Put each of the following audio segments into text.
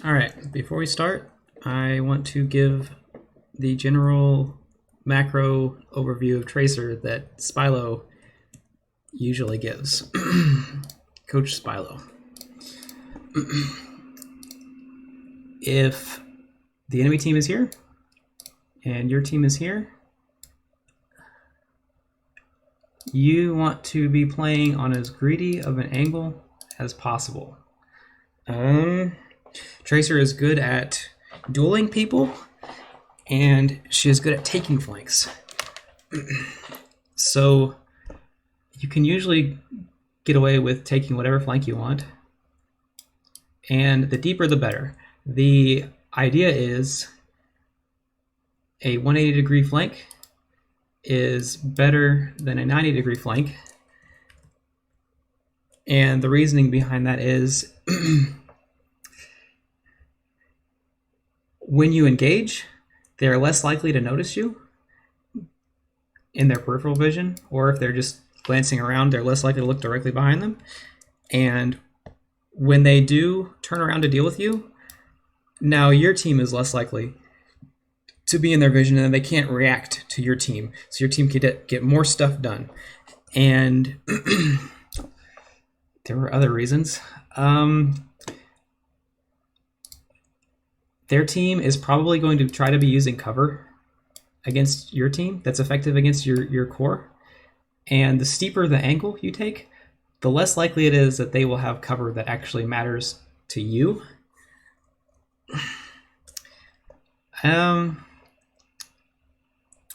Alright, before we start, I want to give the general macro overview of Tracer that Spilo usually gives. Coach Spilo. If the enemy team is here and your team is here, you want to be playing on as greedy of an angle as possible. Tracer is good at dueling people, and she is good at taking flanks. So you can usually get away with taking whatever flank you want, and the deeper the better. The idea is a 180-degree flank is better than a 90-degree flank, and the reasoning behind that is when you engage, they're less likely to notice you in their peripheral vision, or if they're just glancing around, they're less likely to look directly behind them. And when they do turn around to deal with you, now your team is less likely to be in their vision, and they can't react to your team. So your team can get more stuff done. And there were other reasons. Their team is probably going to try to be using cover against your team that's effective against your core. And the steeper the angle you take, the less likely it is that they will have cover that actually matters to you. It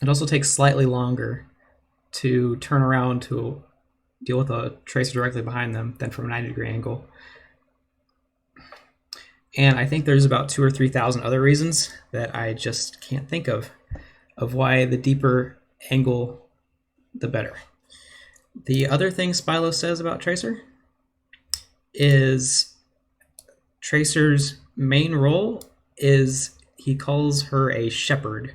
also takes slightly longer to turn around to deal with a tracer directly behind them than from a 90-degree angle. And I think there's about 2,000 or 3,000 other reasons that I just can't think of why the deeper angle, the better. The other thing Spilo says about Tracer is Tracer's main role is he calls her a shepherd.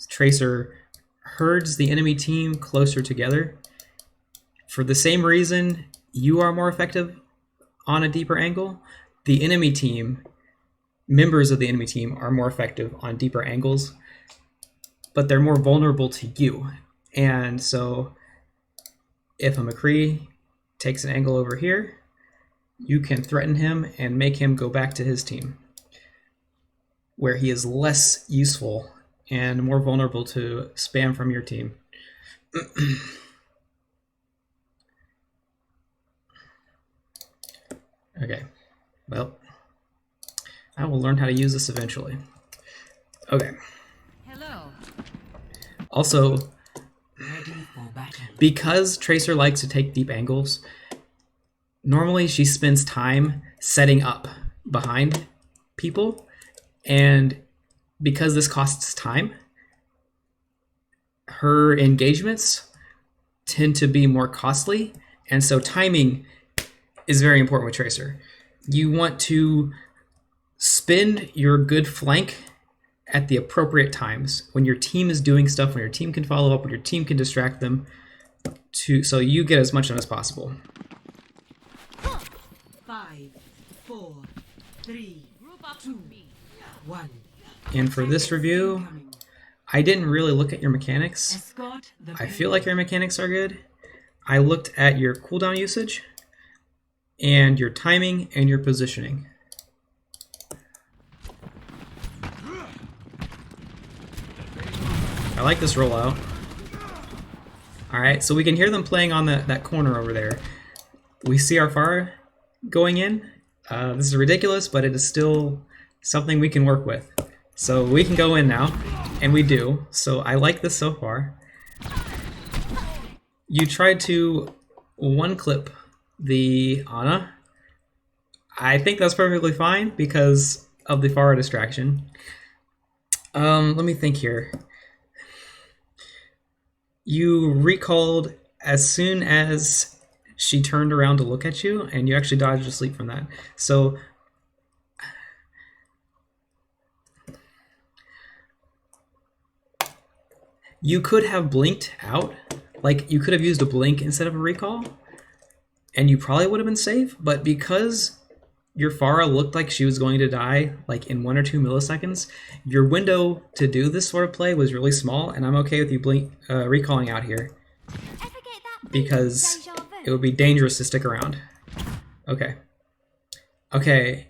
Tracer herds the enemy team closer together. For the same reason you are more effective on a deeper angle, the enemy team, members of the enemy team, are more effective on deeper angles, but they're more vulnerable to you. And so if a McCree takes an angle over here, you can threaten him and make him go back to his team, where he is less useful and more vulnerable to spam from your team. Okay, well, I will learn how to use this eventually. Okay. Hello. Also, Ready for battle. because Tracer likes to take deep angles, normally she spends time setting up behind people, and because this costs time, her engagements tend to be more costly, and so timing is very important with Tracer. You want to spend your good flank at the appropriate times, when your team is doing stuff, when your team can follow up, when your team can distract them, so you get as much done as possible. 5, 4, 3, 2, 1. And for this review, I didn't really look at your mechanics. Escort the I feel like your mechanics are good. I looked at your cooldown usage and your timing and your positioning. I like this rollout. Alright, so we can hear them playing on that corner over there. We see our Pharah going in. This is ridiculous, but it is still something we can work with. So we can go in now, and we do. So I like this so far. You tried to one-clip the Ana. I think that's perfectly fine because of the Pharah distraction. Let me think here. You recalled as soon as she turned around to look at you, and you actually dodged asleep from that. So you could have blinked out. Like, you could have used a blink instead of a recall, and you probably would have been safe, but because your Pharah looked like she was going to die like in 1 or 2 milliseconds, your window to do this sort of play was really small, and I'm okay with you recalling out here because it would be dangerous to stick around. Okay. Okay.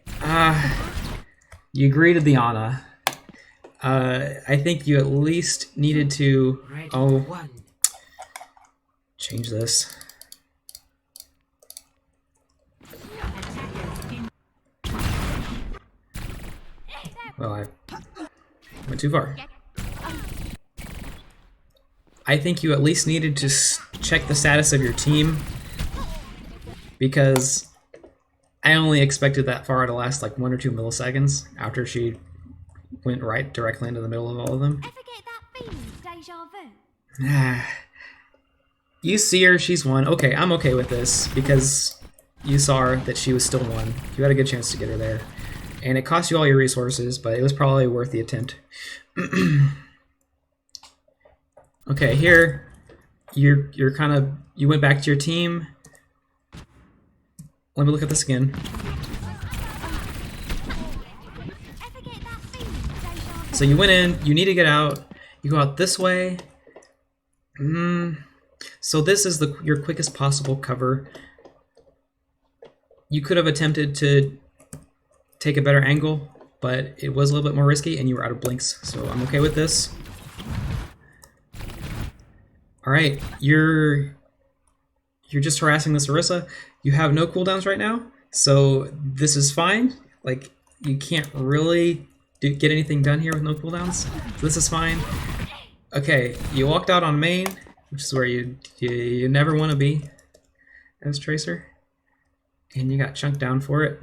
You greeted the Ana. I think you at least needed to... Ready Oh, for one. change this. Well, I went too far. I think you at least needed to check the status of your team, because I only expected that Pharah to last like 1 or 2 milliseconds after she went right directly into the middle of all of them. Ever get that feeling, deja vu? You see her, she's won. Okay, I'm okay with this because you saw her that she was still won. You had a good chance to get her there. And it cost you all your resources, but it was probably worth the attempt. Okay, here you're kind of, you went back to your team. Let me look at this again. Ever get that feeling, deja vu? So you went in, you need to get out. You go out this way. So this is your quickest possible cover. You could have attempted to take a better angle, but it was a little bit more risky and you were out of blinks, so I'm okay with this. Alright, you're just harassing this Orisa. You have no cooldowns right now, so this is fine. Like, you can't really get anything done here with no cooldowns, so this is fine. Okay, you walked out on main, which is where you never want to be as Tracer, and you got chunked down for it.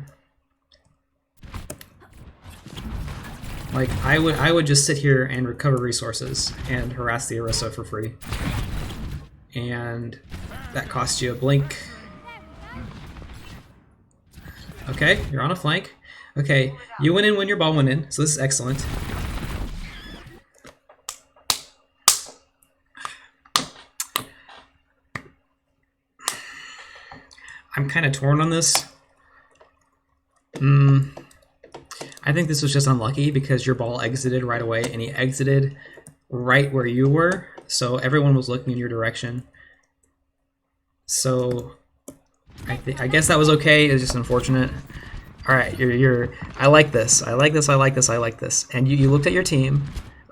Like, I would just sit here and recover resources and harass the Orisa for free. And that costs you a blink. Okay, you're on a flank. Okay, you went in when your ball went in, so this is excellent. I'm kind of torn on this. I think this was just unlucky because your ball exited right away, and he exited right where you were, so everyone was looking in your direction. So I guess that was okay. It's just unfortunate. All right, I like this. I like this. I like this. I like this. And you looked at your team.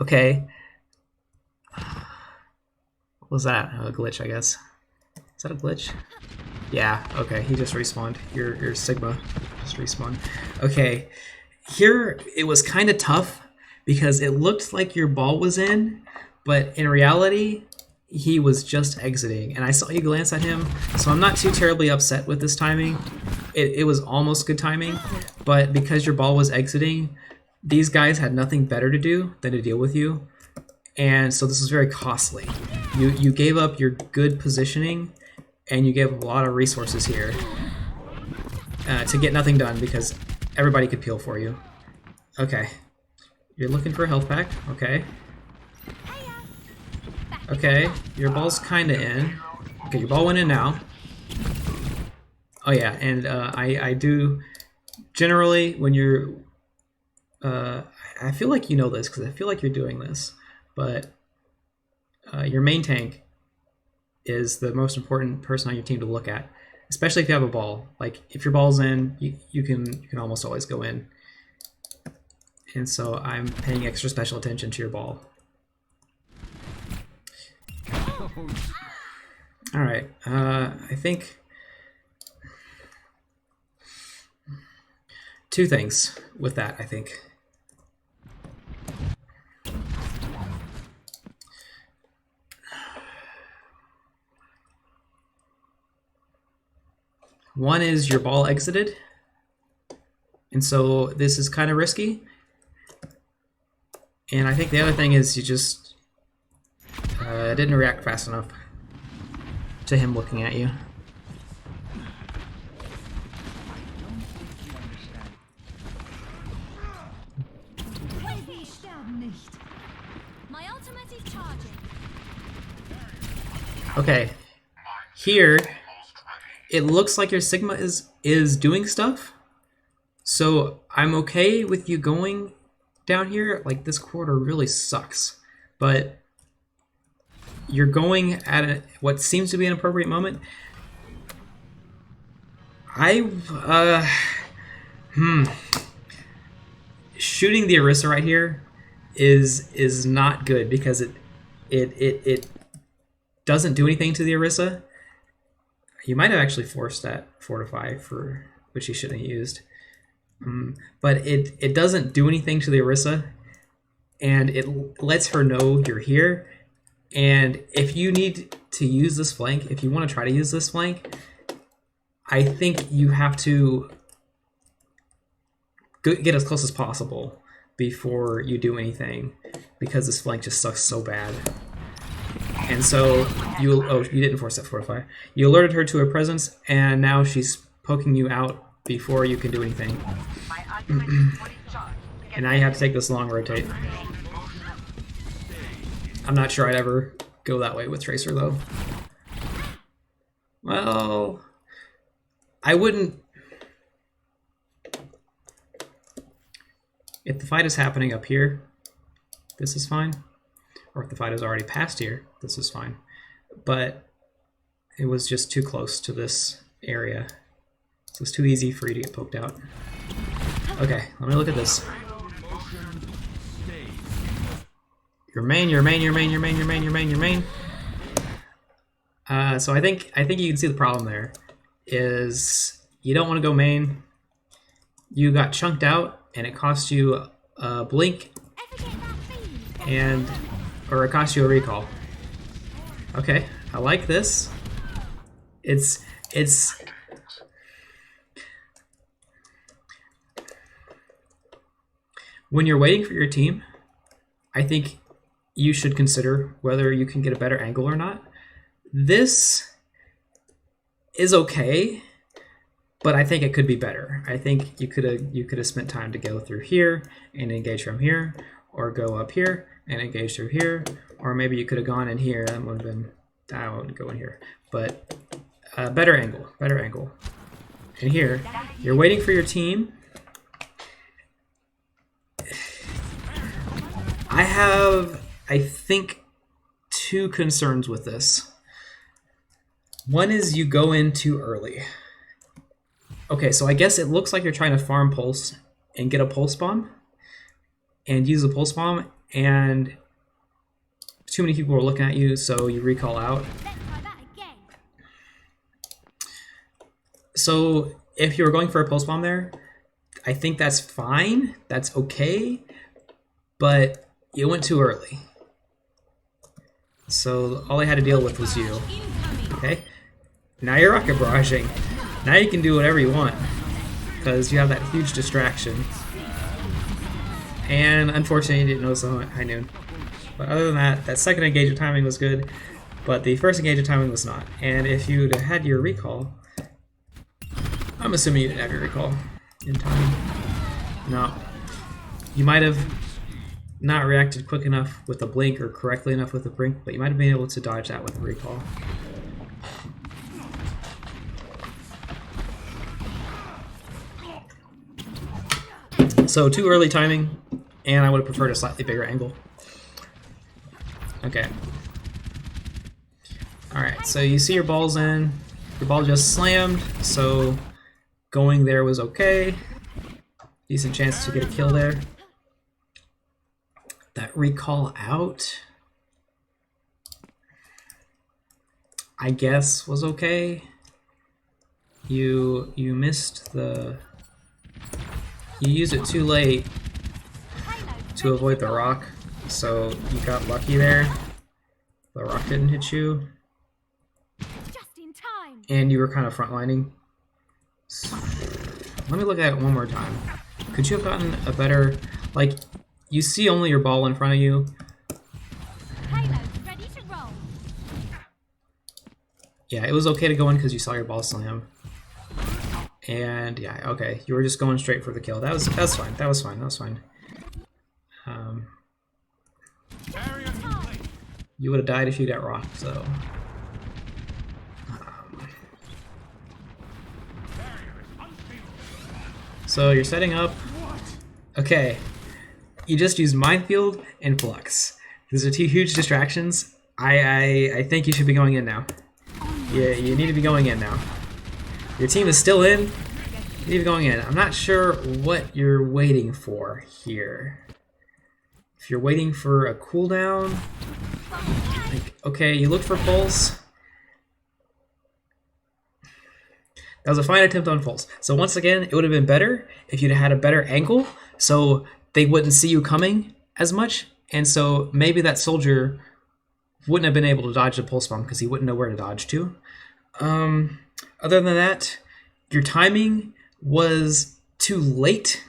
Okay. What was that? A glitch, I guess. Is that a glitch? Yeah. Okay. He just respawned. Your Sigma just respawned. Okay. Here it was kind of tough because it looked like your ball was in, but in reality, he was just exiting. And I saw you glance at him, so I'm not too terribly upset with this timing. It was almost good timing, but because your ball was exiting, these guys had nothing better to do than to deal with you. And so this was very costly. You gave up your good positioning, and you gave a lot of resources here to get nothing done because everybody could peel for you. Okay. You're looking for a health pack. Okay. Okay. Your ball's kind of in. Okay, your ball went in now. Oh yeah, and I do... Generally, when you're... I feel like you know this, because I feel like you're doing this, but your main tank is the most important person on your team to look at. Especially if you have a ball. Like, if your ball's in, you can almost always go in. And so I'm paying extra special attention to your ball. Alright, I think... two things with that, I think. One is your ball exited, and so this is kind of risky. And I think the other thing is you just didn't react fast enough to him looking at you. My ultimate is charging. Okay, here it looks like your Sigma is doing stuff, So I'm okay with you going down here. Like, this quarter really sucks, but you're going at what seems to be an appropriate moment. Shooting the Orisa right here is not good because it doesn't do anything to the Orisa. You might have actually forced that Fortify, for which you shouldn't have used. But it doesn't do anything to the Orisa, and it lets her know you're here. And if you need to use this flank, if you want to try to use this flank, I think you have to get as close as possible before you do anything, because this flank just sucks so bad. And so you didn't force that Fortify. You alerted her to her presence, and now she's poking you out before you can do anything. And now you have to take this long rotate. I'm not sure I'd ever go that way with Tracer, though. Well, I wouldn't. If the fight is happening up here, this is fine. Or if the fight is already past here, this is fine. But it was just too close to this area. So it's too easy for you to get poked out. Okay, let me look at this. Your main. So I think you can see the problem there. Is you don't want to go main. You got chunked out, and it cost you a blink, or it cost you a recall. Okay, I like this. It's when you're waiting for your team, I think you should consider whether you can get a better angle or not. This is okay, but I think it could be better. I think you could have spent time to go through here and engage from here, or go up here and engage through here, or maybe you could have gone in here. That would have been, I wouldn't go in here, but better angle. And here, you're waiting for your team. I have, I think, two concerns with this. One is you go in too early. Okay, so I guess it looks like you're trying to farm pulse and get a pulse bomb and use a pulse bomb, and too many people are looking at you, so you recall out. So if you were going for a pulse bomb there, I think that's fine, that's okay, but you went too early. So all I had to deal with was you. Okay? Now you're rocket barraging. Now you can do whatever you want, because you have that huge distraction. And unfortunately, you didn't notice the high noon. But other than that, that second engage of timing was good, but the first engage of timing was not. And if you'd had your recall, I'm assuming you didn't have your recall in time. No. You might have not reacted quick enough with a blink or correctly enough with a blink, but you might have been able to dodge that with a recall. So too early timing, and I would have preferred a slightly bigger angle. Okay. Alright, so you see your ball's in. Your ball just slammed, so going there was okay. Decent chance to get a kill there. That recall out, I guess, was okay. You missed the... You used it too late to avoid the rock, so you got lucky there. The rock didn't hit you. Just in time. And you were kind of frontlining. So, let me look at it one more time. Could you have gotten a better... Like, you see only your ball in front of you. Payload ready to roll. Yeah, it was okay to go in because you saw your ball slam. And yeah, okay, you were just going straight for the kill. That's fine. That was fine. You would have died if you got rocked, so. So you're setting up. Okay. You just used Minefield and Flux. These are two huge distractions. I think you should be going in now. Yeah, you need to be going in now. Your team is still in. You need to be going in. I'm not sure what you're waiting for here. If you're waiting for a cooldown, like, okay, you looked for Pulse. That was a fine attempt on Pulse. So once again, it would have been better if you'd had a better angle, so they wouldn't see you coming as much, and so maybe that soldier wouldn't have been able to dodge the Pulse Bomb because he wouldn't know where to dodge to. Other than that, your timing was too late.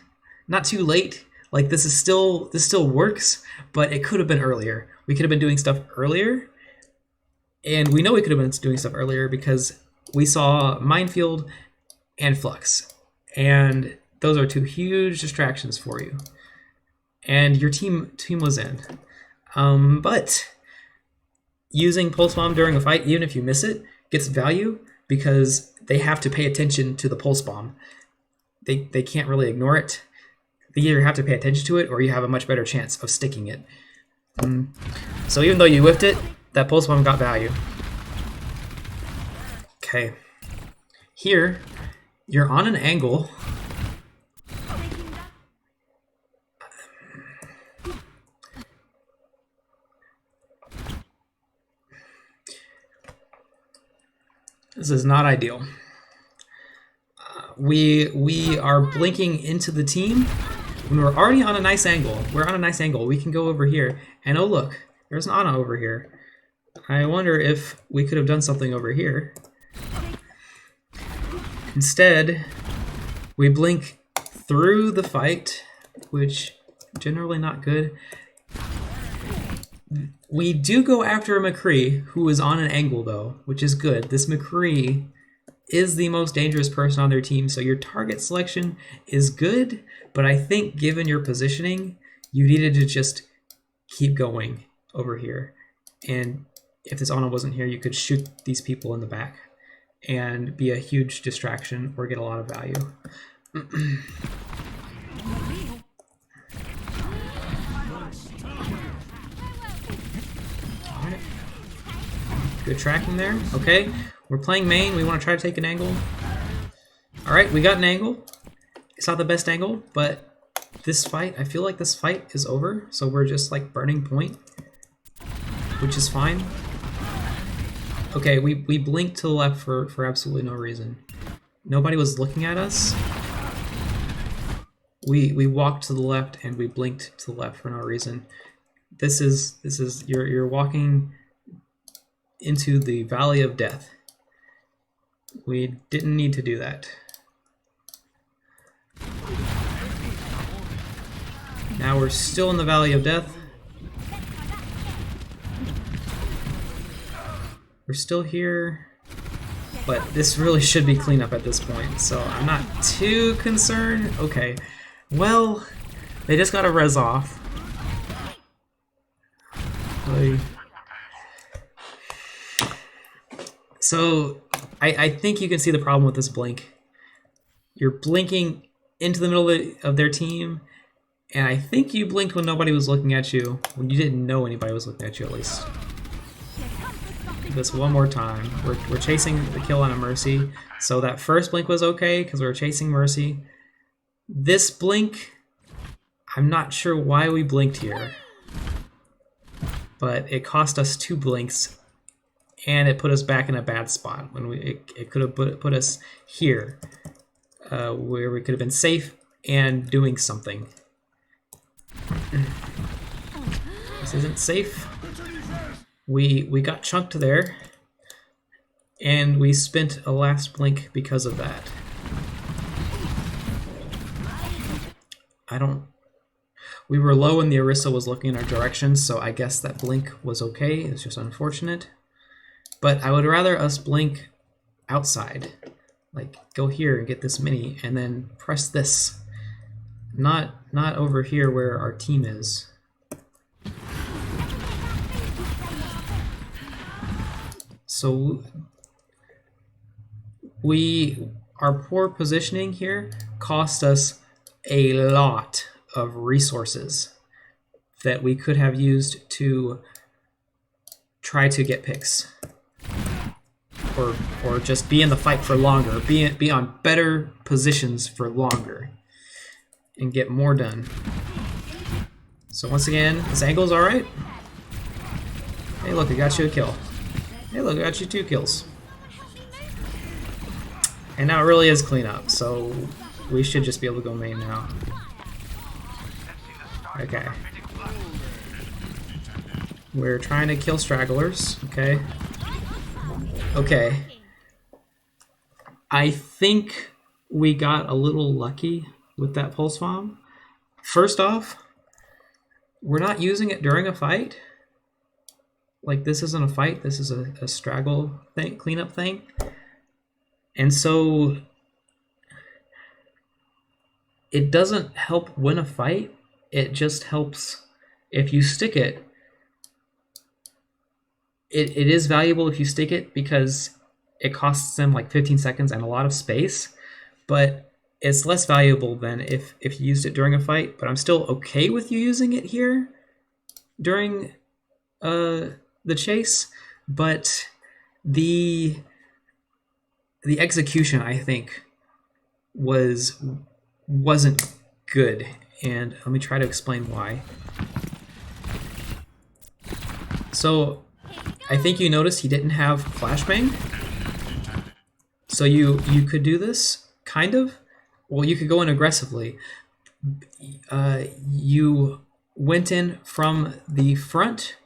Not too late. Like this still works, but it could have been earlier. We could have been doing stuff earlier, and we know we could have been doing stuff earlier because we saw Minefield and Flux, and those are two huge distractions for you. And your team was in, but using Pulse Bomb during a fight, even if you miss it, gets value because they have to pay attention to the Pulse Bomb. They can't really ignore it. They either have to pay attention to it or you have a much better chance of sticking it. So even though you whiffed it, that Pulse Bomb got value. Okay. Here, you're on an angle. This is not ideal. We are blinking into the team when we're already on a nice angle. We're on a nice angle. We can go over here, and oh look, there's an Ana over here. I wonder if we could have done something over here. Instead, we blink through the fight, which generally not good. We do go after a McCree, who is on an angle though, which is good. This McCree is the most dangerous person on their team, so your target selection is good, but I think given your positioning, you needed to just keep going over here. And if this Ana wasn't here, you could shoot these people in the back and be a huge distraction or get a lot of value. Good tracking there. Okay, we're playing main. We want to try to take an angle. All right, we got an angle. It's not the best angle, but this fight, I feel like this fight is over. So we're just like burning point, which is fine. Okay, we blinked to the left for absolutely no reason. Nobody was looking at us. We walked to the left and we blinked to the left for no reason. This is you're walking into the Valley of Death. We didn't need to do that. Now we're still in the Valley of Death. We're still here, but this really should be cleanup at this point, so I'm not too concerned. Okay, well, they just got a res off. So I think you can see the problem with this blink. You're blinking into the middle of their team, and I think you blinked when nobody was looking at you, when you didn't know anybody was looking at you at least. Do this one more time. We're chasing the kill on a Mercy, so that first blink was okay because we were chasing Mercy. This blink, I'm not sure why we blinked here, but it cost us 2 blinks. And it put us back in a bad spot when it could have put us here, where we could have been safe and doing something. This isn't safe. We got chunked there, and we spent a last blink because of that. We were low and the Orisa was looking in our direction, so I guess that blink was okay. It's just unfortunate. But I would rather us blink outside. Like, go here and get this mini, and then press this. Not over here where our team is. So our poor positioning here cost us a lot of resources that we could have used to try to get picks. Or just be in the fight for longer, be on better positions for longer, and get more done. So once again, this angle's alright. Hey look, I got you a kill. Hey look, I got you 2 kills. And now it really is cleanup, so we should just be able to go main now. Okay. We're trying to kill stragglers, okay? Okay. I think we got a little lucky with that pulse bomb. First off, we're not using it during a fight. Like, this isn't a fight, this is a straggle thing, cleanup thing. And so it doesn't help win a fight, it just helps if you stick it. It is valuable if you stick it because it costs them like 15 seconds and a lot of space, but it's less valuable than if you used it during a fight. But I'm still okay with you using it here during the chase, but the execution, I think, wasn't good, and let me try to explain why. So I think you noticed he didn't have flashbang. So you could do this, kind of. Well, you could go in aggressively. You went in from the front,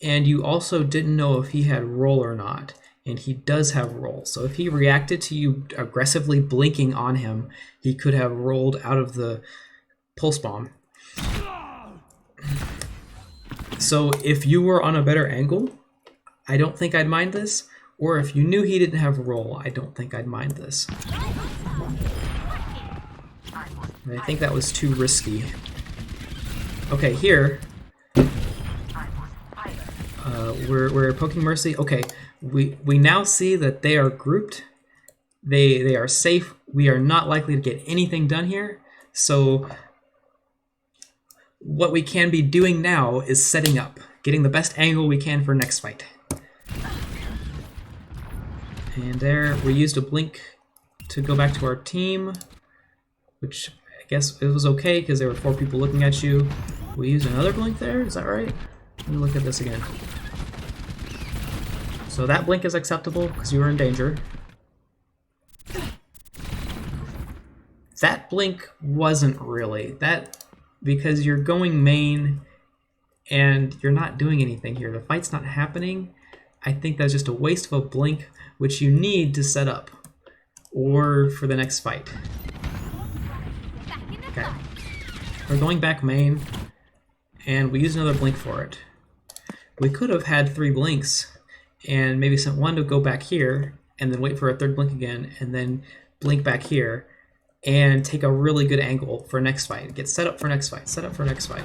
and you also didn't know if he had roll or not. And he does have roll. So if he reacted to you aggressively blinking on him, he could have rolled out of the pulse bomb. So if you were on a better angle, I don't think I'd mind this. Or if you knew he didn't have roll, I don't think I'd mind this. And I think that was too risky. Okay, here we're poking Mercy. Okay, we now see that they are grouped. They are safe. We are not likely to get anything done here. So what we can be doing now is setting up, getting the best angle we can for next fight. And there, we used a blink to go back to our team, which I guess it was okay because there were 4 people looking at you. We used another blink there, is that right? Let me look at this again. So that blink is acceptable because you were in danger. That blink wasn't really. That, because you're going main and you're not doing anything here. The fight's not happening. I think that's just a waste of a blink, which you need to set up or for the next fight. Okay. We're going back main, and we used another blink for it. We could have had 3 blinks and maybe sent one to go back here and then wait for a 3rd blink again and then blink back here and take a really good angle for next fight. Get set up for next fight. Set up for next fight.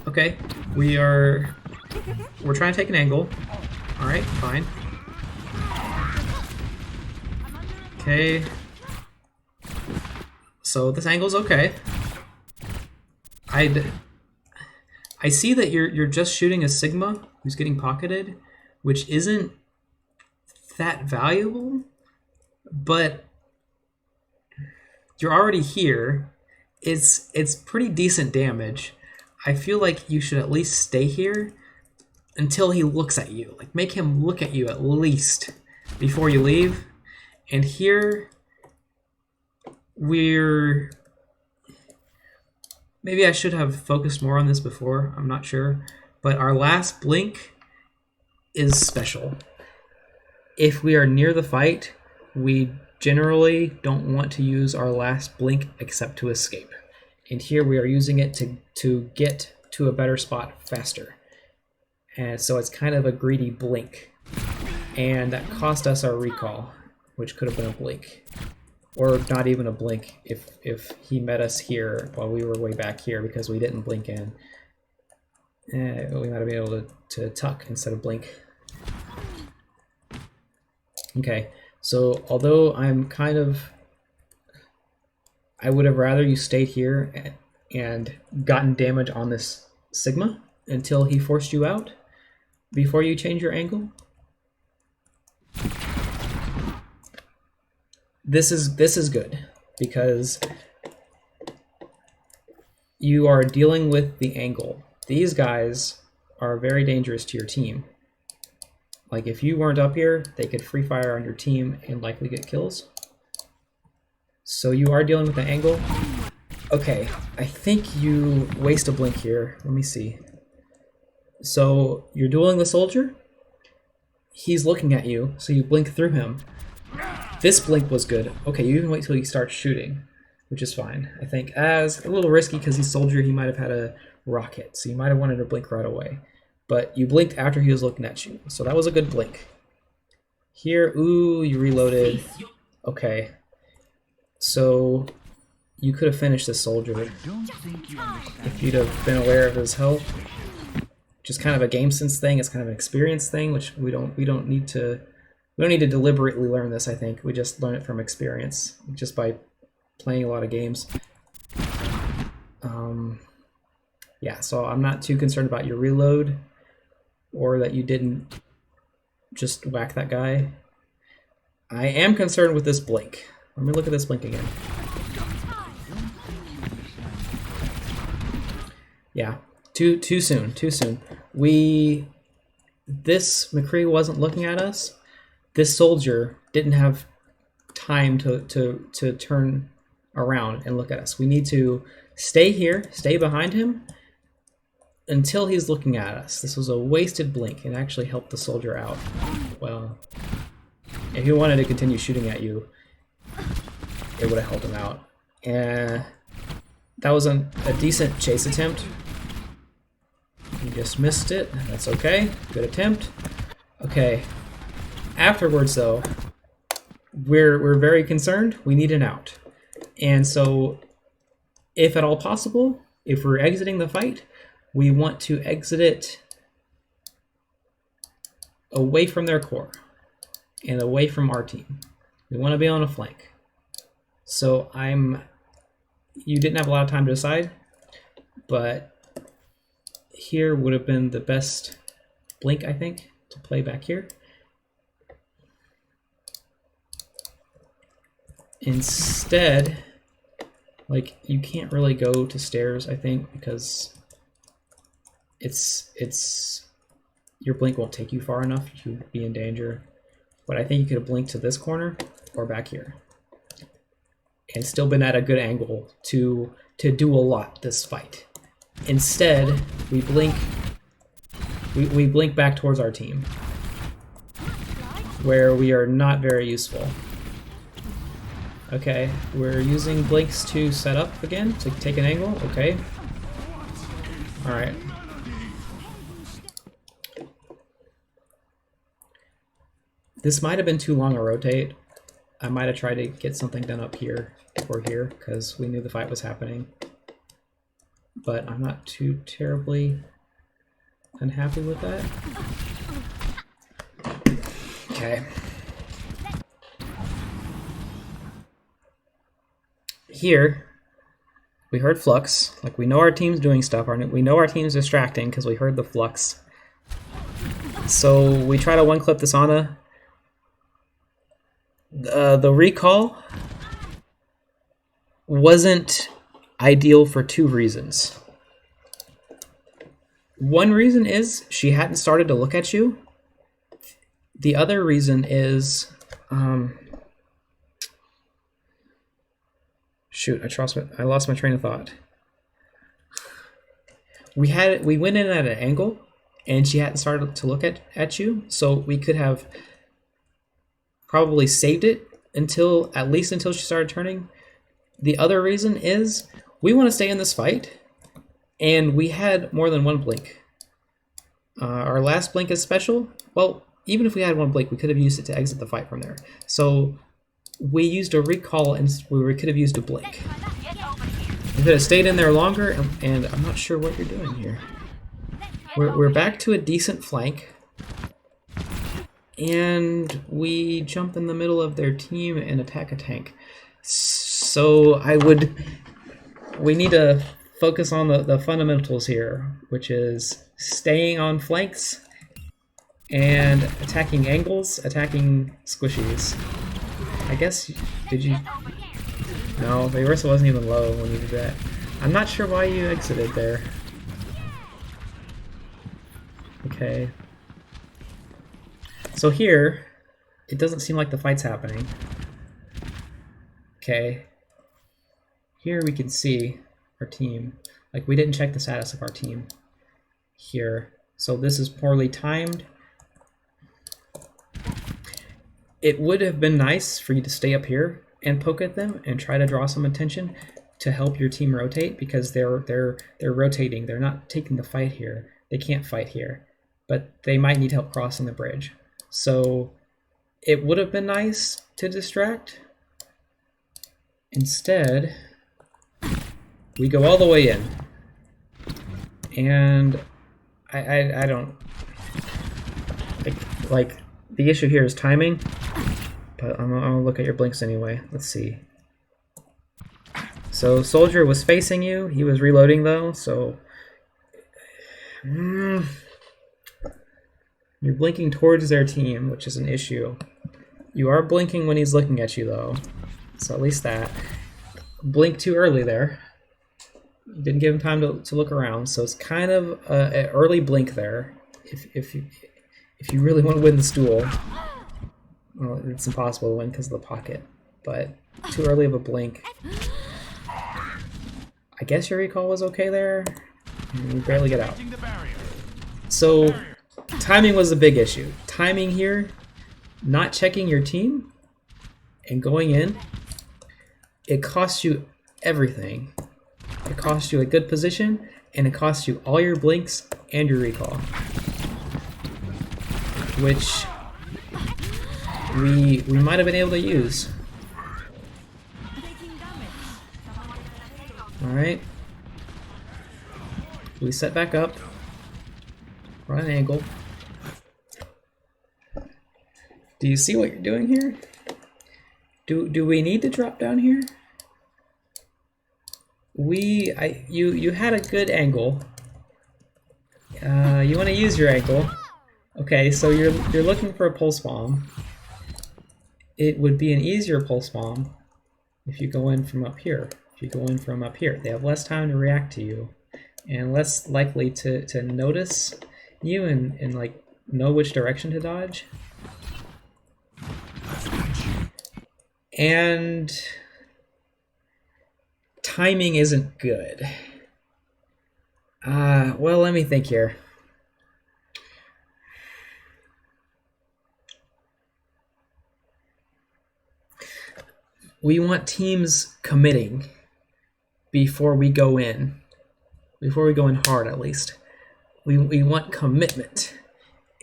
Okay, we're trying to take an angle. All right, fine. Okay. So this angle's okay. I see that you're just shooting a Sigma who's getting pocketed, which isn't that valuable, but you're already here. It's pretty decent damage. I feel like you should at least stay here until he looks at you. Like, make him look at you at least before you leave. And here maybe I should have focused more on this before, I'm not sure, but our last blink is special. If we are near the fight, we generally don't want to use our last blink except to escape. And here we are using it to get to a better spot faster. And so it's kind of a greedy blink. And that cost us our recall, which could have been a blink. Or not even a blink if he met us here while we were way back here because we didn't blink in. We might have been able to tuck instead of blink. Okay, so although I'm kind of I would have rather you stayed here and gotten damage on this Sigma until he forced you out before you change your angle. This is good because you are dealing with the angle. These guys are very dangerous to your team. Like if you weren't up here, they could free fire on your team and likely get kills. So you are dealing with the angle. Okay, I think you waste a blink here. Let me see. So you're dueling the soldier. He's looking at you, so you blink through him. This blink was good. Okay, you even wait till he starts shooting, which is fine. I think as a little risky because he's soldier, he might have had a rocket, so you might have wanted to blink right away. But you blinked after he was looking at you, so that was a good blink. Here, ooh, you reloaded. Okay, so you could have finished this soldier if you'd have been aware of his health. Just kind of a game sense thing. It's kind of an experience thing, which we don't need to deliberately learn this. I think we just learn it from experience, just by playing a lot of games. Yeah, so I'm not too concerned about your reload or that you didn't just whack that guy. I am concerned with this blink. Let me look at this blink again. Yeah, too soon. This McCree wasn't looking at us. This soldier didn't have time to turn around and look at us. We need to stay here, stay behind him until he's looking at us. This was a wasted blink and actually helped the soldier out. Well, if he wanted to continue shooting at you, it would have helped him out. And that was a decent chase attempt. You just missed it. That's okay. Good attempt. Okay. Afterwards, though, we're very concerned. We need an out. And so, if at all possible, if we're exiting the fight, we want to exit it away from their core and away from our team. We want to be on a flank. So you didn't have a lot of time to decide, but here would have been the best blink, I think, to play back here. Instead, like, you can't really go to stairs, I think, because it's your blink won't take you far enough to be in danger. But I think you could have blinked to this corner or back here and still been at a good angle to do a lot this fight. Instead, we blink back towards our team, where we are not very useful. Okay, we're using blinks to set up again, to take an angle. Okay. Alright. This might have been too long a rotate. I might have tried to get something done up here or here, because we knew the fight was happening. But I'm not too terribly unhappy with that. Okay. Here, we heard flux. Like, we know our team's doing stuff. We know our team's distracting because we heard the flux. So we try to one-clip this Ana. The recall wasn't ideal for two reasons. One reason is she hadn't started to look at you. The other reason is, shoot, I lost my train of thought. We went in at an angle, and she hadn't started to look at you, so we could have probably saved it at least until she started turning. The other reason is we want to stay in this fight, and we had more than one blink. Our last blink is special. Well, even if we had one blink, we could have used it to exit the fight from there. So we used a recall, and we could have used a blink. We could have stayed in there longer, and I'm not sure what you're doing here. We're back to a decent flank. And we jump in the middle of their team and attack a tank. So we need to focus on the fundamentals here, which is staying on flanks and attacking angles, attacking squishies. I guess, did you? No, the Orisa wasn't even low when you did that. I'm not sure why you exited there. Okay. So here, it doesn't seem like the fight's happening. Okay. Here we can see our team. Like, we didn't check the status of our team here. So this is poorly timed. It would have been nice for you to stay up here and poke at them and try to draw some attention to help your team rotate, because they're rotating. They're not taking the fight here. They can't fight here, but they might need help crossing the bridge. So it would have been nice to distract. Instead, we go all the way in, and I don't like the issue here is timing. But I'm gonna look at your blinks anyway. Let's see. So Soldier was facing you. He was reloading though, so you're blinking towards their team, which is an issue. You are blinking when he's looking at you though, so at least that. Blink too early there. Didn't give him time to look around, so it's kind of an early blink there. If you really want to win this duel. Well, it's impossible to win because of the pocket, but too early of a blink. I guess your recall was okay there. You barely get out. So timing was a big issue. Timing here, not checking your team and going in, it costs you everything. It costs you a good position, and it costs you all your blinks and your recall, which we might have been able to use. Alright. We set back up. We're on an angle. Do you see what you're doing here? Do we need to drop down here? You had a good angle. You want to use your angle. Okay, so you're looking for a pulse bomb. It would be an easier pulse bomb if you go in from up here. If you go in from up here, they have less time to react to you, and less likely to notice you and like know which direction to dodge. And timing isn't good. Well, let me think here. We want teams committing before we go in. Before we go in hard, at least. We want commitment.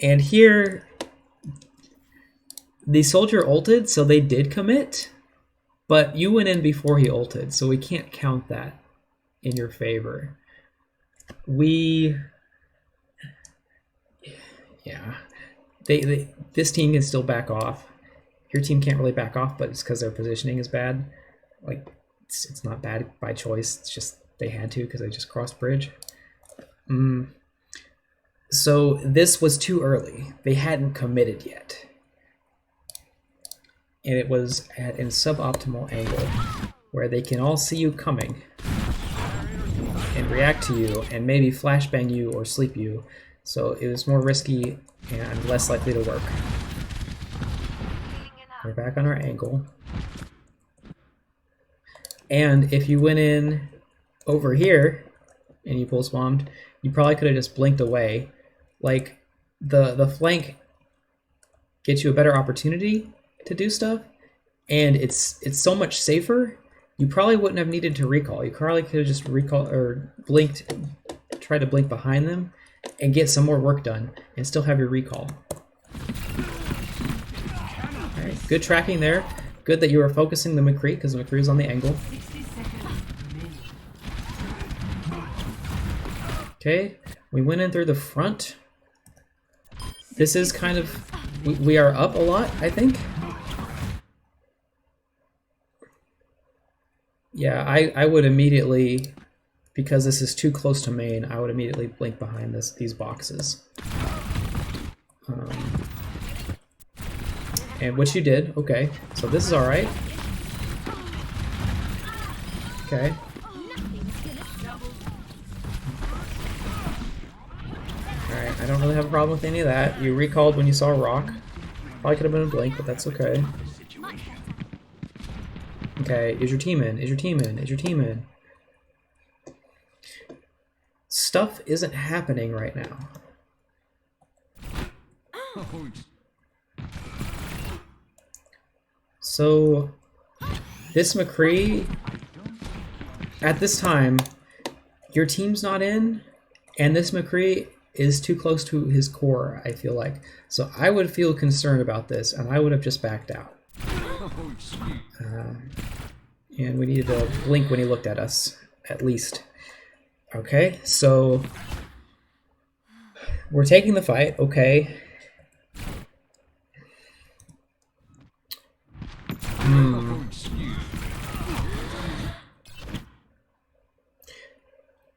And here, the Soldier ulted, so they did commit, but you went in before he ulted, so we can't count that in your favor. This team can still back off. Your team can't really back off, but it's because their positioning is bad. Like, it's not bad by choice. It's just they had to because they just crossed bridge. So this was too early. They hadn't committed yet. And it was at a suboptimal angle where they can all see you coming and react to you and maybe flashbang you or sleep you. So it was more risky and less likely to work. We're back on our angle. And if you went in over here and you pulse bombed, you probably could have just blinked away. Like, the flank gets you a better opportunity to do stuff, and it's so much safer. You probably wouldn't have needed to recall. You probably could have just recall or blinked, tried to blink behind them and get some more work done and still have your recall. Alright, good tracking there. Good that you were focusing the McCree, because McCree's on the angle. Okay, we went in through the front. This is kind of... we are up a lot, I think. Yeah, I would immediately, because this is too close to main, I would immediately blink behind these boxes. And which you did, okay. So this is alright. Okay. Alright, I don't really have a problem with any of that. You recalled when you saw a rock. Probably could have been a blink, but that's okay. Okay, is your team in? Is your team in? Is your team in? Stuff isn't happening right now. So, this McCree, at this time, your team's not in, and this McCree is too close to his core, I feel like. So I would feel concerned about this, and I would have just backed out. And we needed to blink when he looked at us, at least. Okay, so we're taking the fight, okay.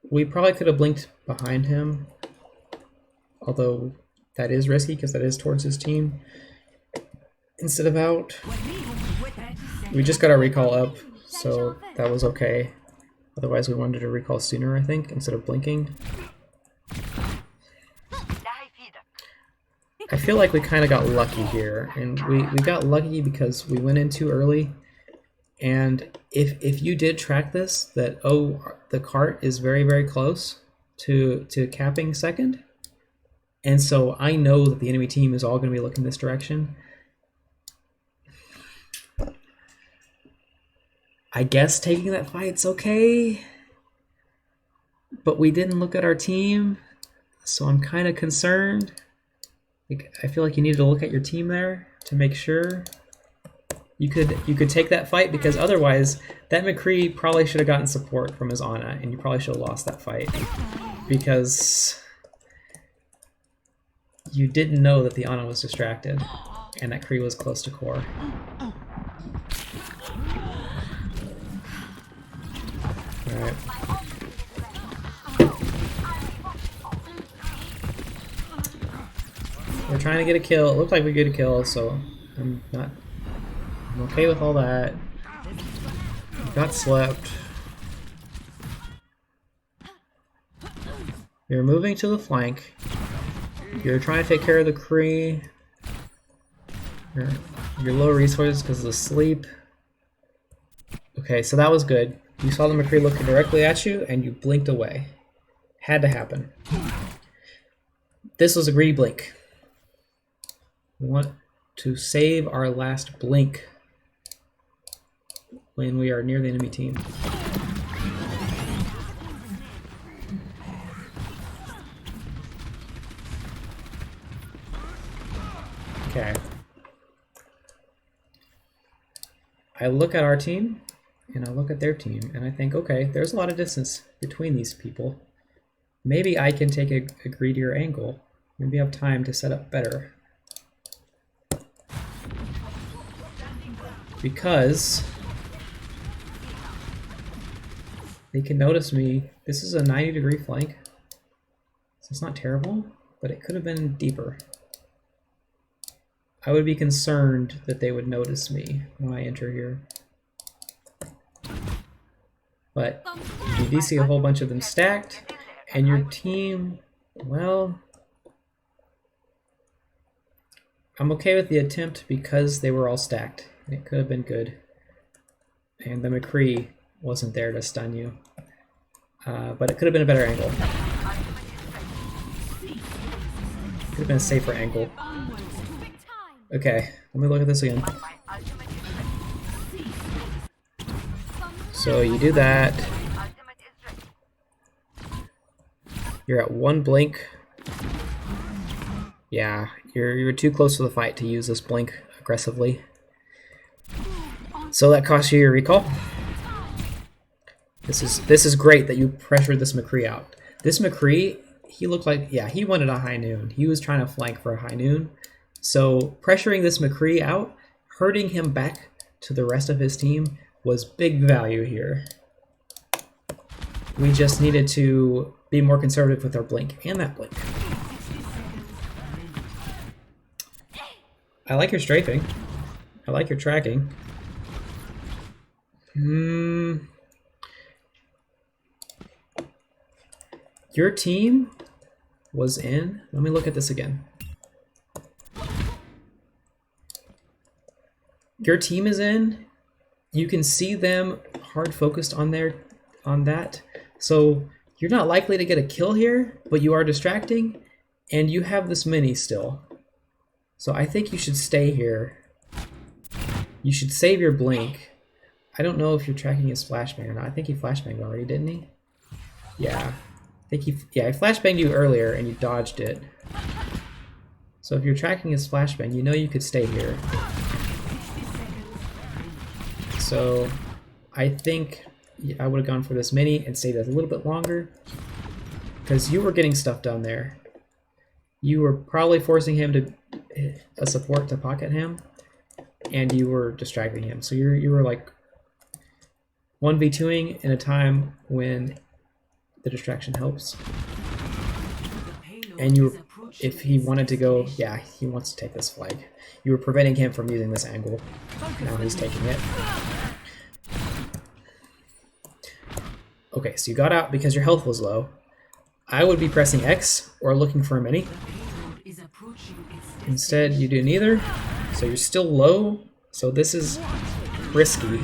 We probably could have blinked behind him, although that is risky because that is towards his team instead of out. We just got our recall up, so that was okay. Otherwise we wanted to recall sooner, I think, instead of blinking. I feel like we kind of got lucky here, and we got lucky because we went in too early. And if you did track this, that the cart is very, very close to capping second, and so I know that the enemy team is all going to be looking this direction. I guess taking that fight's okay, but we didn't look at our team, so I'm kind of concerned. Like, I feel like you needed to look at your team there to make sure you could take that fight, because otherwise that McCree probably should have gotten support from his Ana, and you probably should have lost that fight because you didn't know that the Ana was distracted and that Kree was close to core. Alright. We're trying to get a kill. It looked like we get a kill, so I'm okay with all that. Got slept. You're moving to the flank. You're trying to take care of the Kree. You're low resources because of the sleep. Okay, so that was good. You saw the McCree looking directly at you, and you blinked away. Had to happen. This was a greedy blink. We want to save our last blink when we are near the enemy team. Okay. I look at our team, and I look at their team, and I think, okay, there's a lot of distance between these people. Maybe I can take a greedier angle. Maybe I have time to set up better. Because they can notice me. This is a 90-degree flank, so it's not terrible, but it could have been deeper. I would be concerned that they would notice me when I enter here. But you do see a whole bunch of them stacked, and your team, well, I'm okay with the attempt because they were all stacked. It could have been good. And the McCree wasn't there to stun you. But it could have been a better angle. Could have been a safer angle. Okay, let me look at this again. So you do that. You're at one blink. Yeah, you're too close to the fight to use this blink aggressively. So that costs you your recall. This is great that you pressured this McCree out. This McCree, he looked like, yeah, he wanted a high noon. He was trying to flank for a high noon. So pressuring this McCree out, hurting him back to the rest of his team, was big value here. We just needed to be more conservative with our blink and that blink. I like your strafing. I like your tracking. Your team was in. Let me look at this again. Your team is in. You can see them hard focused on that. So you're not likely to get a kill here, but you are distracting, and you have this mini still. So I think you should stay here. You should save your blink. I don't know if you're tracking his flashbang or not. I think he flashbanged already, didn't he? Yeah. I think he flashbanged you earlier and you dodged it. So if you're tracking his flashbang, you know you could stay here. So I think I would have gone for this mini and stayed a little bit longer, because you were getting stuff down there. You were probably forcing him to a support to pocket him, and you were distracting him. So you were like 1v2ing in a time when the distraction helps. And you were, if he wanted to go, yeah, he wants to take this flag. You were preventing him from using this angle. Now he's taking it. Okay, so you got out because your health was low. I would be pressing X or looking for a mini. Instead, you do neither. So you're still low. So this is risky.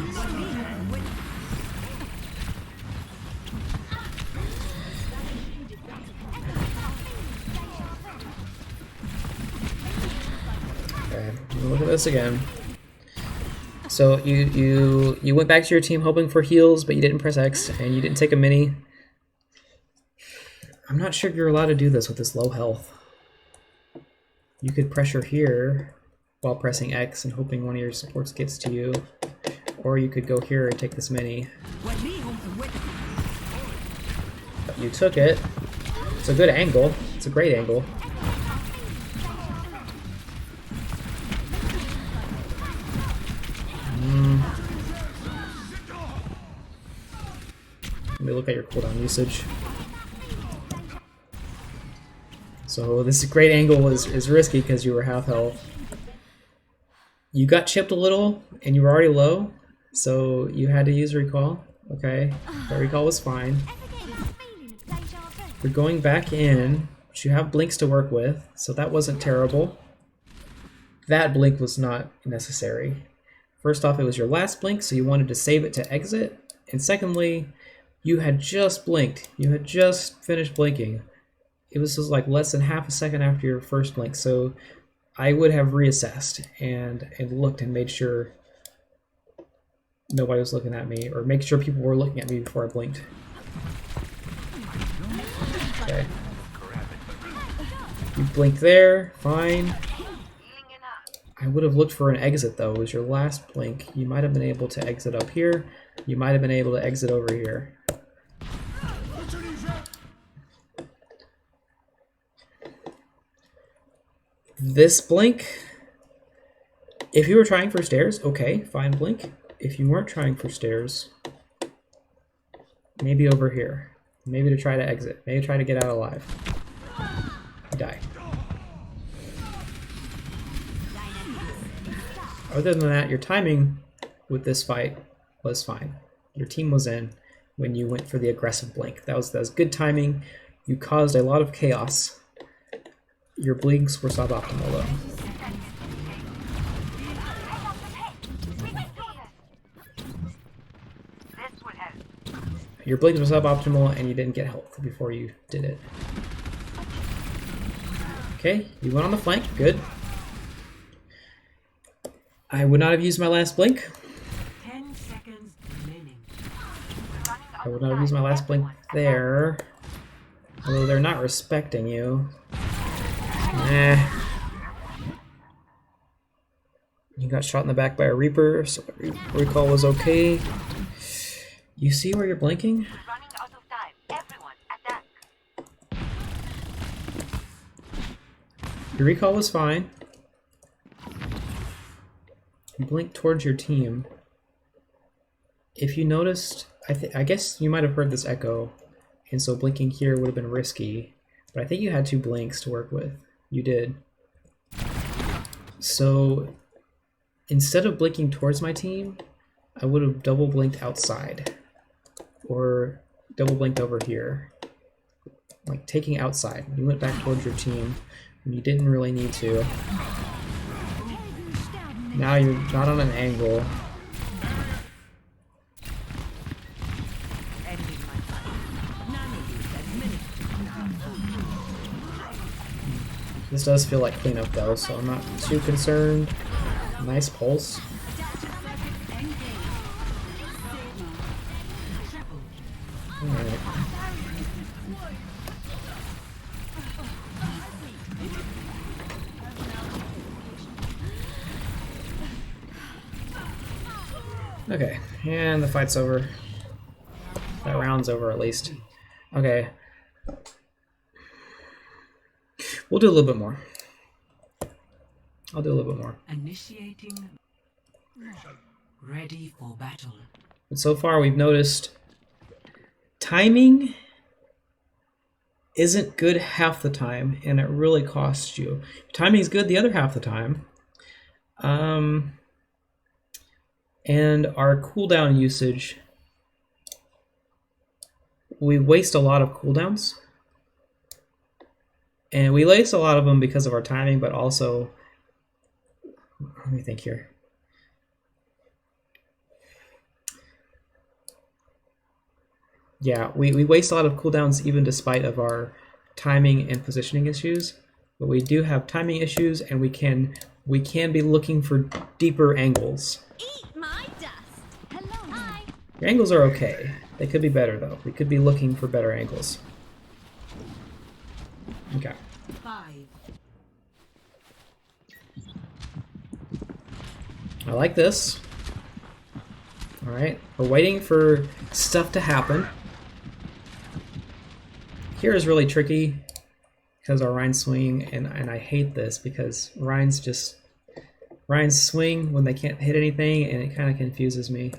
Okay, look at this again. So you went back to your team hoping for heals, but you didn't press X and you didn't take a mini. I'm not sure if you're allowed to do this with this low health. You could pressure here while pressing X and hoping one of your supports gets to you. Or you could go here and take this mini. But you took it. It's a good angle. It's a great angle. Let me look at your cooldown usage. So this great angle is risky because you were half health. You got chipped a little and you were already low, so you had to use recall. Okay, that recall was fine. You're going back in, but you have blinks to work with, so that wasn't terrible. That blink was not necessary. First off, it was your last blink, so you wanted to save it to exit. And secondly, you had just blinked. You had just finished blinking. It was just like less than half a second after your first blink, so I would have reassessed and looked and made sure nobody was looking at me, or make sure people were looking at me before I blinked. Okay. You blinked there, fine. I would have looked for an exit though. It was your last blink. You might have been able to exit up here. You might have been able to exit over here. This blink, if you were trying for stairs, okay, fine blink. If you weren't trying for stairs, maybe over here. Maybe to try to exit. Maybe try to get out alive. Die. Other than that, your timing with this fight was fine. Your team was in when you went for the aggressive blink. That was good timing. You caused a lot of chaos. Your blinks were suboptimal though. Your blinks were suboptimal and you didn't get health before you did it. Okay, you went on the flank, good. I would not have used my last blink. 10 seconds remaining. I would not have used my last blink there. Although they're not respecting you. Nah. You got shot in the back by a Reaper, so recall was okay. You see where you're blinking? Running out of time. Everyone, attack. Your recall was fine. You blinked towards your team. if you noticed, I guess you might have heard this echo, and so blinking here would have been risky, but I think you had 2 blinks to work with. You did. So instead of blinking towards my team, I would have double blinked outside, or double blinked over here, like taking outside. You went back towards your team when you didn't really need to. Now you're not on an angle. Ending my fight. None of you said minute. This does feel like cleanup though, so I'm not too concerned. Nice pulse. Alright. Okay, and the fight's over. That round's over at least. Okay. We'll do a little bit more. I'll do a little bit more. Initiating. Ready for battle. But so far we've noticed timing isn't good half the time, and it really costs you. Timing's good the other half the time. And our cooldown usage, we waste a lot of cooldowns. And we waste a lot of them because of our timing, but also, let me think here. Yeah, we waste a lot of cooldowns even despite of our timing and positioning issues. But we do have timing issues, and we can be looking for deeper angles. Eat my dust. Hello. Hi. Your angles are okay. They could be better though. We could be looking for better angles. Okay. 5. I like this. Alright, we're waiting for stuff to happen. Here is really tricky because our Rhine swing, and I hate this because Rhines swing when they can't hit anything, and it kind of confuses me.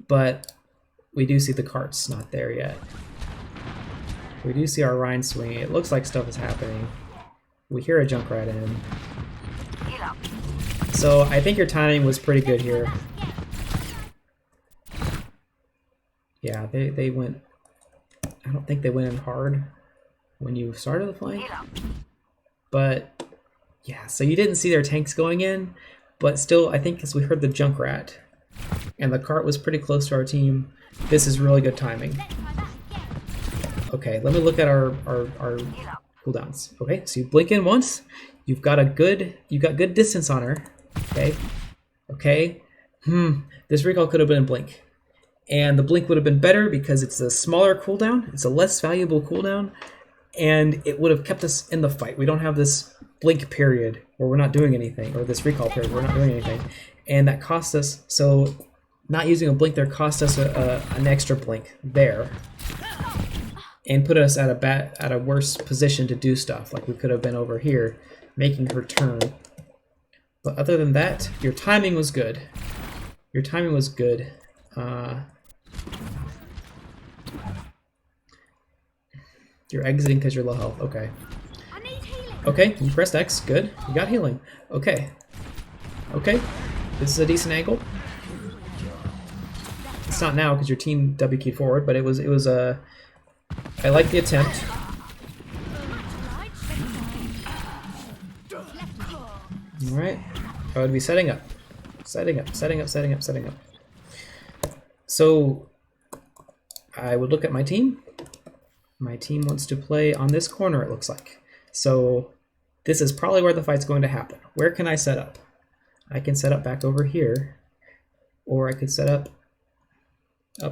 But we do see the carts not there yet. We do see our Rhine swing. It looks like stuff is happening. We hear a Junkrat in. So I think your timing was pretty good here. Yeah, they went... I don't think they went in hard when you started the flank. But yeah, so you didn't see their tanks going in, but still, I think as we heard the Junkrat and the cart was pretty close to our team, this is really good timing. Okay, let me look at our cooldowns. Okay, so you blink in once, you've got good distance on her. Okay. This recall could have been a blink. And the blink would have been better because it's a smaller cooldown, it's a less valuable cooldown, and it would have kept us in the fight. We don't have this blink period where we're not doing anything, or this recall period where we're not doing anything. And that cost us, so not using a blink there cost us an extra blink there. And put us at a worse position to do stuff. Like we could have been over here, making her turn. But other than that, your timing was good. Your timing was good. You're exiting because you're low health. Okay. I need healing. Okay, you pressed X. Good. You got healing. Okay. Okay. This is a decent angle. It's not now because your team W keyed forward, but it was a. I like the attempt. All right. I would be setting up. Setting up. So I would look at my team. My team wants to play on this corner, it looks like. So this is probably where the fight's going to happen. Where can I set up? I can set up back over here, or I could set up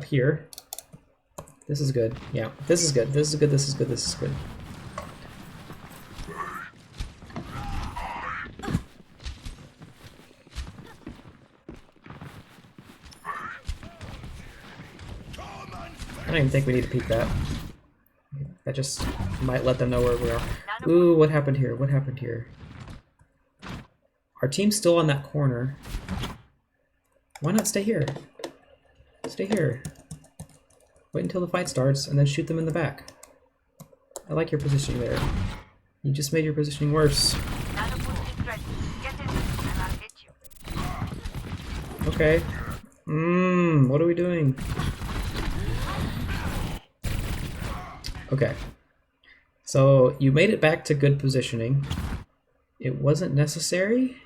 here. This is good. Yeah, this is good. This is good. This is good. This is good. I don't even think we need to peek that. That just might let them know where we are. Ooh, what happened here? What happened here? Our team's still on that corner. Why not stay here? Stay here. Wait until the fight starts and then shoot them in the back. I like your positioning there. You just made your positioning worse. Okay. What are we doing? Okay. So you made it back to good positioning. It wasn't necessary.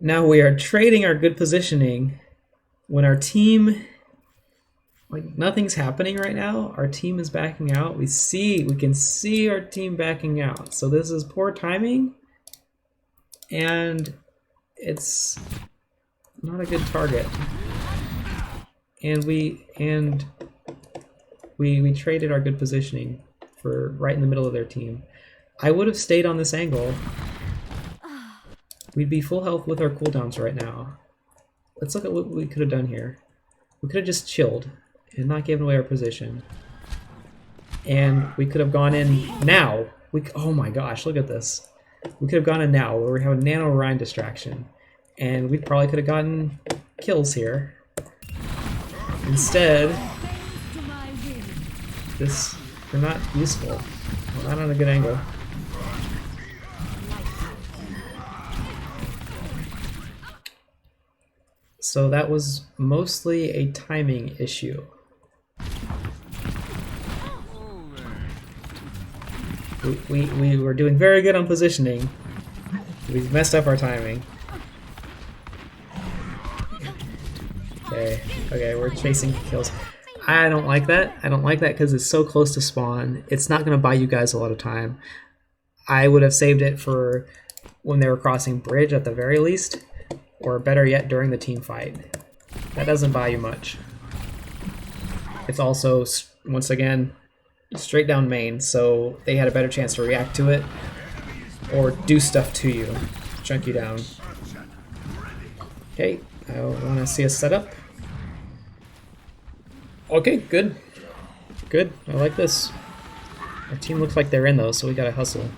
Now we are trading our good positioning when our team, like, nothing's happening right now. Our team is backing out. We can see our team backing out. So this is poor timing, and it's not a good target. And we traded our good positioning for right in the middle of their team. I would have stayed on this angle. We'd be full health with our cooldowns right now. Let's look at what we could have done here. We could have just chilled and not given away our position. And we could have gone in now. Oh my gosh, look at this. We could have gone in now where we have a Nano Rhine distraction. And we probably could have gotten kills here. Instead, we're not useful. We're not on a good angle. So that was mostly a timing issue. We were doing very good on positioning. We've messed up our timing. Okay, we're chasing kills. I don't like that. I don't like that because it's so close to spawn. It's not going to buy you guys a lot of time. I would have saved it for when they were crossing bridge at the very least, or better yet, during the team fight. That doesn't buy you much. It's also, once again, straight down main, so they had a better chance to react to it or do stuff to you, chunk you down. Okay, I want to see a setup. Okay, good. Good, I like this. Our team looks like they're in though, so we gotta hustle.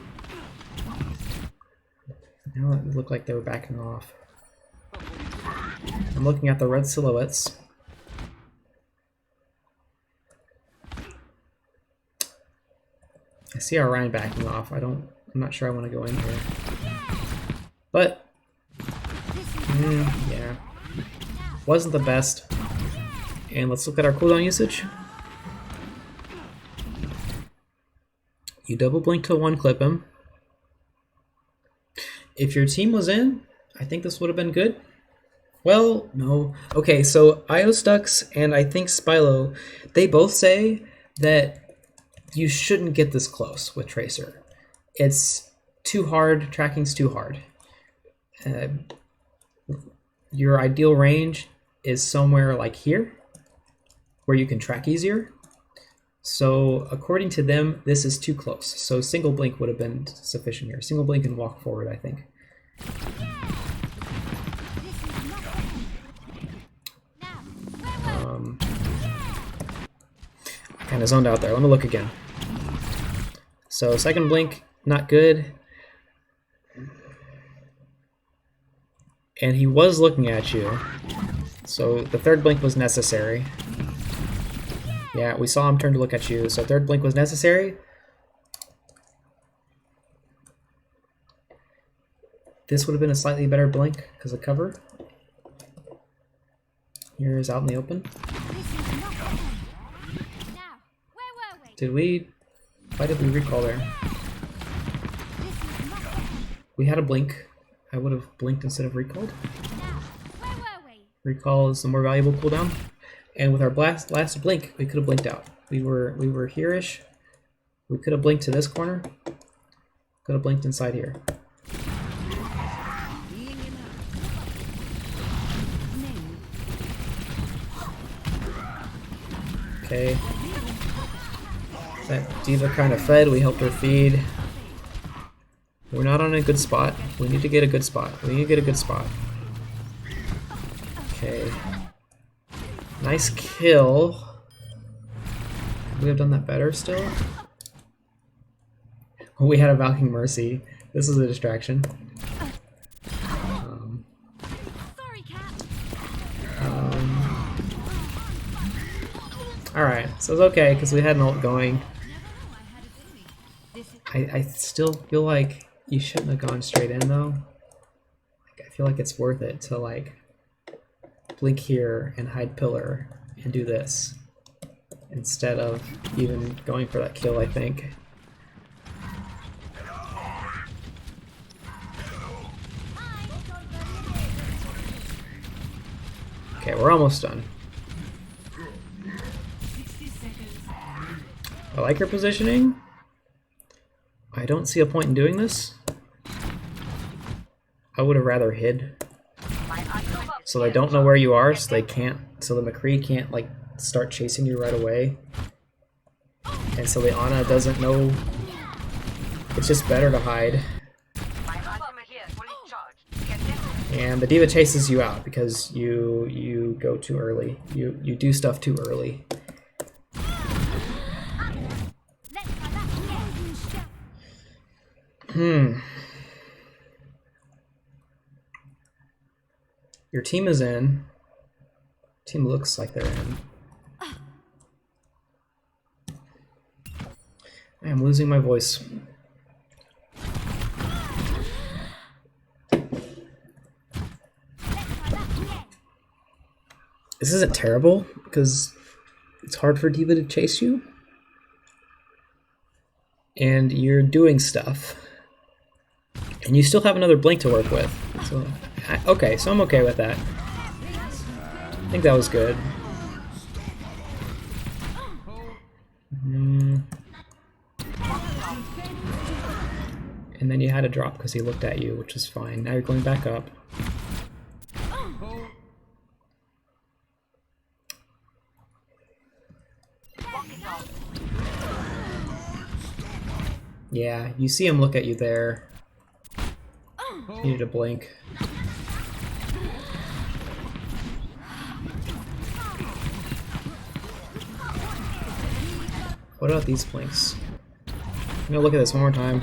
Now it looked like they were backing off. I'm looking at the red silhouettes. I see our Rhine backing off. I'm not sure I want to go in here. But, yeah. Wasn't the best. And let's look at our cooldown usage. You double blink to one clip him. If your team was in, I think this would have been good. Well, no. Okay, so IOStux and I think Spilo, they both say that you shouldn't get this close with Tracer. It's too hard, tracking's too hard. Your ideal range is somewhere like here, where you can track easier. So according to them, this is too close. So single blink would have been sufficient here. Single blink and walk forward, I think. I kind of zoned out there. Let me look again. So second blink, not good. And he was looking at you. So the third blink was necessary. Yeah, we saw him turn to look at you, so third blink was necessary. This would have been a slightly better blink because of cover. Here's out in the open. Why did we recall there? We had a blink. I would have blinked instead of recalled. Recall is the more valuable cooldown. And with our last blink, we could have blinked out. We were here-ish. We could have blinked to this corner. Could have blinked inside here. Okay. That D.Va kind of fed. We helped her feed. We're not on a good spot. We need to get a good spot. Okay. Nice kill. Could we have done that better still? We had a Valking Mercy. This is a distraction. Sorry, Cat. Alright, so it's okay because we had an ult going. I still feel like you shouldn't have gone straight in though. Like, I feel like it's worth it to like blink here and hide pillar and do this instead of even going for that kill, I think. Okay, we're almost done. 60 seconds. I like your positioning. I don't see a point in doing this. I would have rather hid. So they don't know where you are, so they can't, so the McCree can't like start chasing you right away. And so the Ana doesn't know. It's just better to hide. And the D.Va chases you out because you go too early. You do stuff too early. Your team is in. Team looks like they're in. I am losing my voice. This isn't terrible because it's hard for D.Va to chase you. And you're doing stuff. And you still have another blink to work with. So, okay, so I'm okay with that. I think that was good. And then you had a drop because he looked at you, which is fine. Now you're going back up. Yeah, you see him look at you there. You needed a blink. What about these blinks? I'm gonna look at this one more time.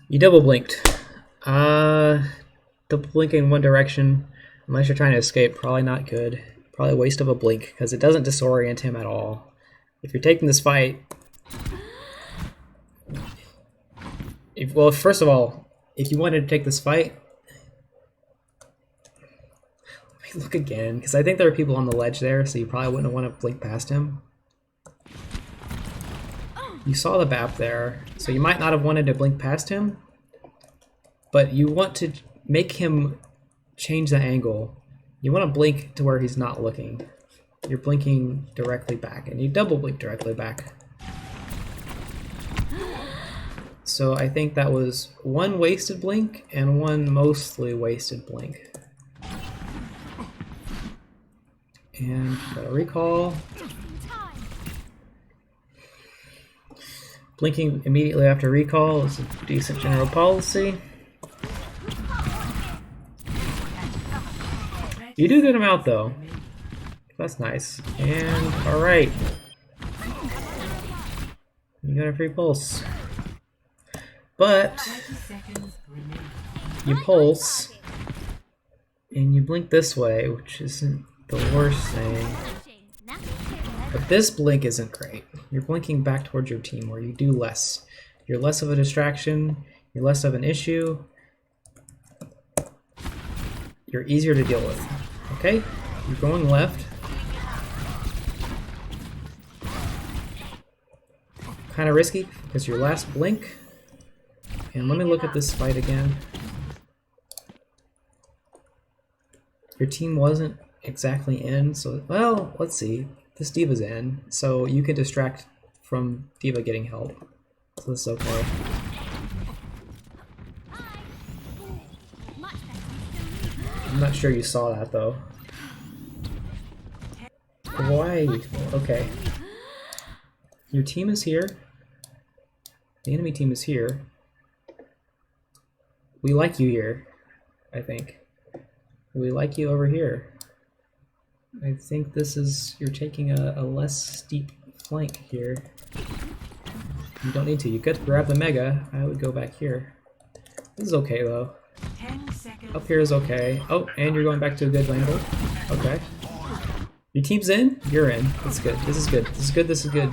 You double blinked. Double blink in one direction, unless you're trying to escape, probably not good. Probably a waste of a blink, because it doesn't disorient him at all. If you're taking this fight... Well, first of all, if you wanted to take this fight... Let me look again, because I think there are people on the ledge there, so you probably wouldn't want to blink past him. You saw the BAP there, so you might not have wanted to blink past him, but you want to make him change the angle. You want to blink to where he's not looking. You're blinking directly back, and you double blink directly back. So I think that was one wasted blink and one mostly wasted blink. And got a recall. Blinking immediately after recall is a decent general policy. You do get him out though. That's nice. And alright. You got a free pulse. But 20 seconds remaining. you pulse and you blink this way, which isn't the worst thing. But this blink isn't great. You're blinking back towards your team where you do less. You're less of a distraction, you're less of an issue. You're easier to deal with. Okay? You're going left. Kind of risky because your last blink. And let me look at this fight again. Your team wasn't exactly in, so, well, let's see. This D.Va's in, so you can distract from D.Va getting help. So this is okay. I'm not sure you saw that though. Why? Okay. Your team is here. The enemy team is here. We like you here, I think. We like you over here. I think this is, you're taking a less steep flank here. You don't need to. You could grab the Mega. I would go back here. This is okay though. 10 seconds. Up here is okay. Oh, and you're going back to a good angle. Okay. Your team's in. You're in. That's good. This is good. This is good. This is good.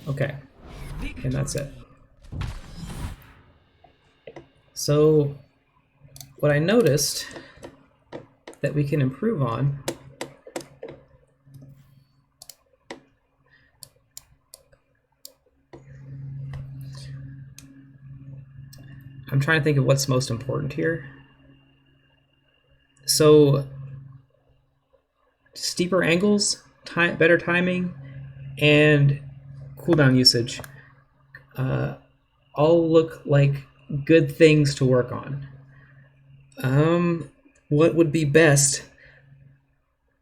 Okay, and that's it. So, what I noticed that we can improve on I'm trying to think of what's most important here. So, steeper angles, better timing, and cooldown usage all look like good things to work on. What would be best?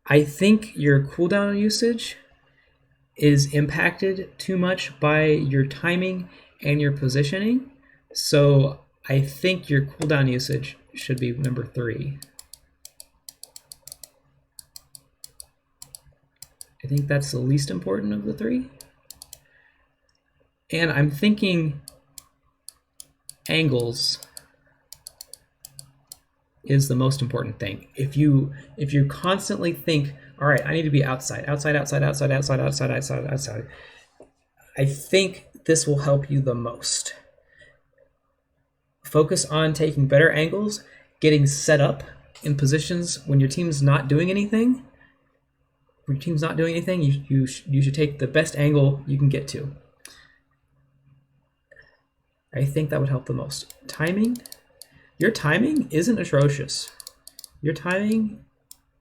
I think your cooldown usage is impacted too much by your timing and your positioning. So I think your cooldown usage should be number 3. I think that's the least important of the 3. And I'm thinking angles is the most important thing. If you constantly think, all right, I need to be outside, I think this will help you the most. Focus on taking better angles, getting set up in positions when your team's not doing anything. When your team's not doing anything, you should take the best angle you can get to. I think that would help the most. Timing. Your timing isn't atrocious. Your timing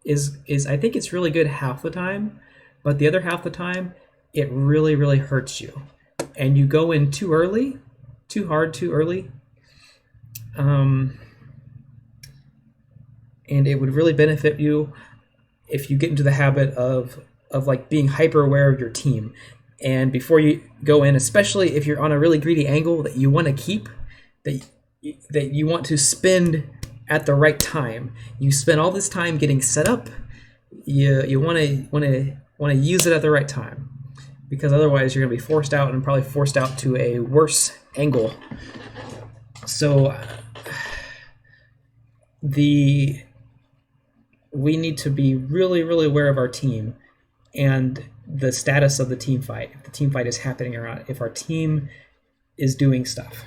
is I think it's really good half the time, but the other half the time, it really, really hurts you. And you go in too early, too hard, too early. And it would really benefit you if you get into the habit of like being hyper aware of your team. And before you go in, especially if you're on a really greedy angle that you want to keep, that you want to spend at the right time. You spend all this time getting set up. You want to use it at the right time, because otherwise you're going to be forced out, and probably forced out to a worse angle. So we need to be really, really aware of our team and the status of the team fight. If the team fight is happening or not, if our team is doing stuff.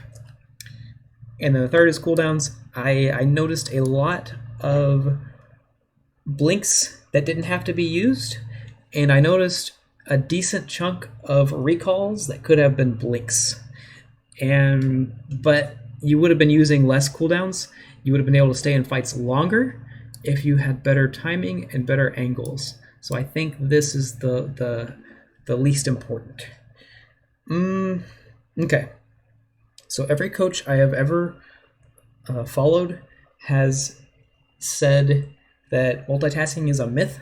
And then the third is cooldowns. I noticed a lot of blinks that didn't have to be used, and I noticed a decent chunk of recalls that could have been blinks. But you would have been using less cooldowns. You would have been able to stay in fights longer if you had better timing and better angles. So I think this is the least important. Okay. So every coach I have ever followed has said that multitasking is a myth,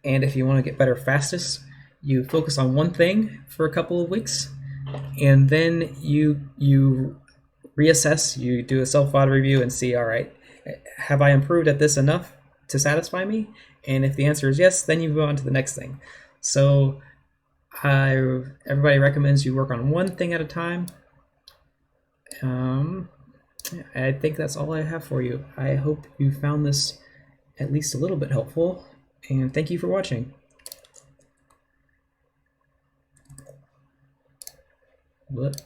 and if you want to get better fastest, you focus on one thing for a couple of weeks, and then you reassess, you do a self-audit review and see, all right, have I improved at this enough to satisfy me? And if the answer is yes, then you move on to the next thing. So everybody recommends you work on one thing at a time. I think that's all I have for you. I hope you found this at least a little bit helpful, and thank you for watching. What?